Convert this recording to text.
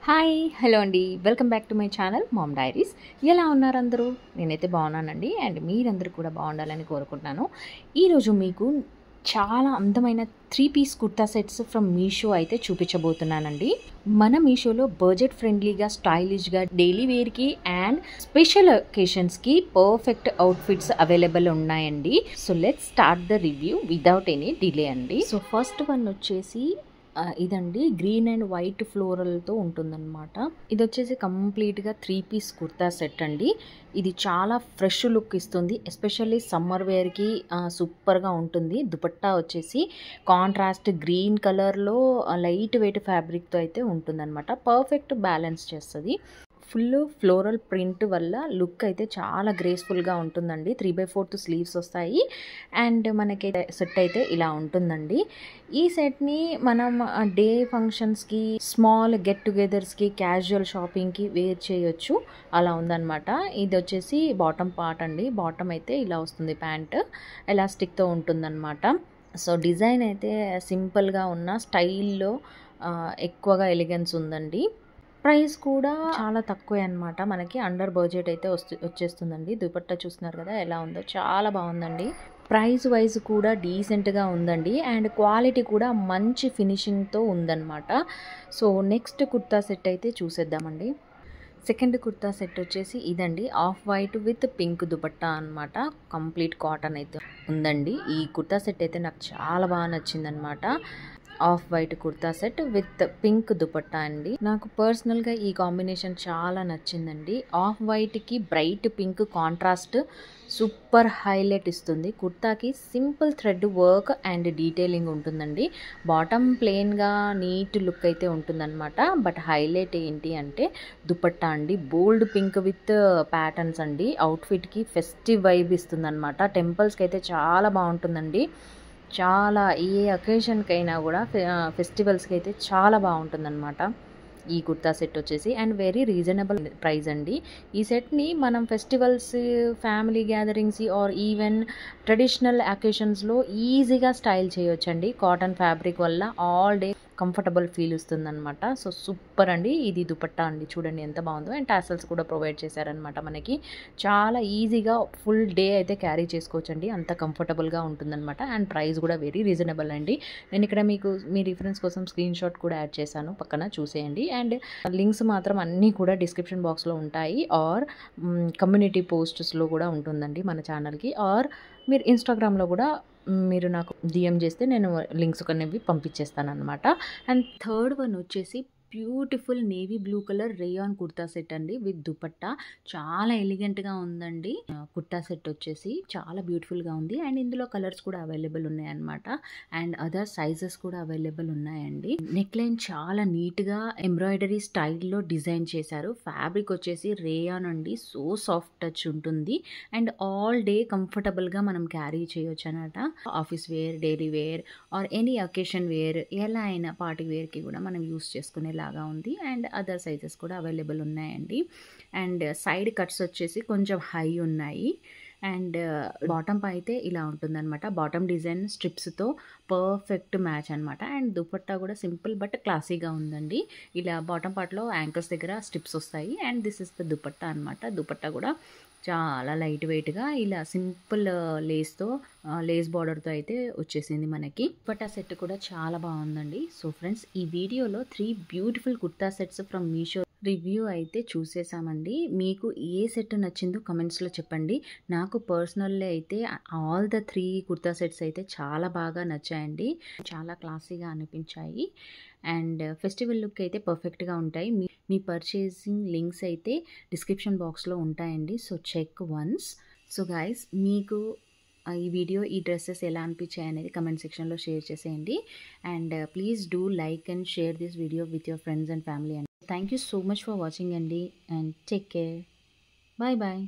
Hi hello అండి, welcome back to my channel ma'am diaries. ఎలా ఉన్నారు అందరూ? నేనైతే బాగున్నానండి అండ్ మీరందరూ కూడా బాగుండాలని కోరుకుంటున్నాను. ఈరోజు మీకు చాలా అందమైన 3 piece kurta sets from Meesho అయితే చూపించబోతున్నానండి. మన మీషోలో బడ్జెట్ ఫ్రెండ్లీగా, స్టైలిష్గా, డైలీ వేర్కి అండ్ స్పెషల్ ఒకేషన్స్కి పర్ఫెక్ట్ అవుట్ఫిట్స్ అవైలబుల్ ఉన్నాయండి. So let's start the review without any delay అండి. సో ఫస్ట్ వన్ వచ్చేసి ఇదండి, గ్రీన్ అండ్ వైట్ ఫ్లోరల్తో ఉంటుందన్నమాట. ఇది వచ్చేసి కంప్లీట్గా 3 పీస్ కుర్తా సెట్ అండి. ఇది చాలా ఫ్రెష్ లుక్ ఇస్తుంది, ఎస్పెషల్లీ సమ్మర్ వేర్కి సూపర్గా ఉంటుంది. దుపట్టా వచ్చేసి కాంట్రాస్ట్ గ్రీన్ కలర్లో లైట్ వెయిట్ ఫ్యాబ్రిక్తో అయితే ఉంటుందన్నమాట. పర్ఫెక్ట్ బ్యాలెన్స్ చేస్తుంది. ఫుల్ ఫ్లోరల్ ప్రింట్ వల్ల లుక్ అయితే చాలా గ్రేస్ఫుల్గా ఉంటుందండి. 3/4 స్లీవ్స్ వస్తాయి అండ్ మనకి సెట్ అయితే ఇలా ఉంటుందండి. ఈ సెట్ని మనం డే ఫంక్షన్స్కి, స్మాల్ గెట్ టుగెదర్స్కి, క్యాజువల్ షాపింగ్కి వేర్ చేయొచ్చు, అలా ఉందన్నమాట. ఇది వచ్చేసి బాటమ్ పార్ట్ అండి. బాటమ్ అయితే ఇలా వస్తుంది, ప్యాంట్ ఎలాస్టిక్తో ఉంటుందన్నమాట. సో డిజైన్ అయితే సింపుల్గా ఉన్న స్టైల్లో ఎక్కువగా ఎలిగెన్స్ ఉందండి. ప్రైస్ కూడా చాలా తక్కువే అనమాట. మనకి అండర్ బడ్జెట్ అయితే వచ్చేస్తుందండి. దుపట్టా చూస్తున్నారు కదా ఎలా ఉందో, చాలా బాగుందండి. ప్రైస్ వైజ్ కూడా డీసెంట్గా ఉందండి అండ్ క్వాలిటీ కూడా మంచి ఫినిషింగ్తో ఉందన్నమాట. సో నెక్స్ట్ కుర్తా సెట్ అయితే చూసేద్దామండి. సెకండ్ కుర్తా సెట్ వచ్చేసి ఇదండి, off white with pink dupatta అనమాట. కంప్లీట్ కాటన్ అయితే ఉందండి. ఈ కుర్తా సెట్ అయితే నాకు చాలా బాగా నచ్చిందనమాట. Off white kurta set with pink dupatta అండి. నాకు పర్సనల్గా ఈ కాంబినేషన్ చాలా నచ్చిందండి. ఆఫ్ వైట్కి bright pink contrast super highlight ఇస్తుంది. కుర్తాకి simple thread work and detailing ఉంటుందండి. బాటమ్ ప్లెయిన్గా నీట్ లుక్ అయితే ఉంటుందన్నమాట. బట్ హైలైట్ ఏంటి అంటే దుపట్టా అండి. బోల్డ్ పింక్ విత్ ప్యాటర్న్స్ అండి. అవుట్ఫిట్కి ఫెస్టివ్ వైబ్ ఇస్తుంది అనమాట. టెంపుల్స్కి అయితే చాలా బాగుంటుందండి. చాలా ఏ అకేషన్కైనా కూడా, ఫెస్టివల్స్కి అయితే చాలా బాగుంటుందన్నమాట ఈ కుర్తా సెట్ వచ్చేసి. అండ్ వెరీ రీజనబుల్ ప్రైస్ అండి. ఈ సెట్ని మనం festivals, family gatherings or even traditional అకేషన్స్లో ఈజీగా స్టైల్ చేయొచ్చండి. కాటన్ ఫ్యాబ్రిక్ వల్ల ఆల్ డే కంఫర్టబుల్ ఫీల్ వస్తుందన్నమాట. సో సూపర్ అండి. ఇది దుపట్టా అండి, చూడండి ఎంత బాగుందో. అండ్ టాసల్స్ కూడా ప్రొవైడ్ చేశారనమాట మనకి. చాలా ఈజీగా ఫుల్ డే అయితే క్యారీ చేసుకోవచ్చండి, అంత కంఫర్టబుల్గా ఉంటుందన్నమాట. అండ్ ప్రైస్ కూడా వెరీ రీజనబుల్ అండి. నేను ఇక్కడ మీకు మీ రిఫరెన్స్ కోసం స్క్రీన్ షాట్ కూడా యాడ్ చేశాను, పక్కన చూసేయండి. అండ్ లింక్స్ మాత్రం అన్నీ కూడా డిస్క్రిప్షన్ బాక్స్లో ఉంటాయి, ఆర్ కమ్యూనిటీ పోస్ట్స్లో కూడా ఉంటుందండి మన ఛానల్కి, ఆర్ మీరు ఇన్స్టాగ్రామ్లో కూడా మీరు నాకు డిఎం చేస్తే నేను లింక్స్ అనేవి పంపించేస్తాను అనమాట. అండ్ థర్డ్ వన్ వచ్చేసి beautiful navy blue colour rayon kurta set అండి విత్ దుపట్టా. చాలా ఎలిగెంట్గా ఉందండి. కుర్తా సెట్ వచ్చేసి చాలా బ్యూటిఫుల్గా ఉంది. అండ్ ఇందులో కలర్స్ కూడా అవైలబుల్ ఉన్నాయన్నమాట. అండ్ అదర్ సైజెస్ కూడా అవైలబుల్ ఉన్నాయండి. నెక్ లైన్ చాలా నీట్గా ఎంబ్రాయిడరీ స్టైల్లో డిజైన్ చేశారు. ఫ్యాబ్రిక్ వచ్చేసి రేయాన్ అండి. సో సాఫ్ట్ టచ్ ఉంటుంది అండ్ ఆల్ డే కంఫర్టబుల్గా మనం క్యారీ చేయొచ్చు అనమాట. Office wear, daily wear or any occasion wear, ఎలా అయినా పార్టీ వేర్కి కూడా మనం యూస్ చేసుకునేలాగా ఉంది. అండ్ అదర్ సైజెస్ కూడా అవైలబుల్ ఉన్నాయండి. అండ్ సైడ్ కట్స్ వచ్చేసి కొంచెం హై ఉన్నాయి. అండ్ బాటమ్ అయితే ఇలా ఉంటుందన్నమాట. బాటమ్ డిజైన్ స్ట్రిప్స్తో పర్ఫెక్ట్ మ్యాచ్ అనమాట. అండ్ దుపట్టా కూడా సింపుల్ బట్ క్లాసీగా ఉందండి. ఇలా బాటమ్ పార్ట్లో యాంకిల్స్ దగ్గర స్ట్రిప్స్ వస్తాయి. And this is the dupatta అనమాట. దుపట్టా కూడా చాలా లైట్ వెయిట్గా ఇలా సింపుల్ లేస్ బార్డర్తో అయితే వచ్చేసింది మనకి. దుపట్టా సెట్ కూడా చాలా బాగుందండి. సో ఫ్రెండ్స్, ఈ వీడియోలో 3 beautiful kurta sets from Meesho review అయితే చూసేసామండి. మీకు ఏ సెట్ నచ్చిందో కమెంట్స్లో చెప్పండి. నాకు పర్సనల్లీ అయితే ఆల్ ద 3 కుర్తా సెట్స్ అయితే చాలా బాగా నచ్చాయండి. చాలా క్లాసీగా అనిపించాయి అండ్ ఫెస్టివల్ లుక్ అయితే పర్ఫెక్ట్గా ఉంటాయి. మీ పర్చేసింగ్ లింక్స్ అయితే డిస్క్రిప్షన్ బాక్స్లో ఉంటాయండి. So check once. So guys, మీకు ఈ వీడియో, ఈ డ్రెస్సెస్ ఎలా అనిపించాయి అనేది కమెంట్ సెక్షన్లో షేర్ చేసేయండి. And please do like and share this video with your friends and family. And thank you so much for watching అండి. And take care. Bye bye.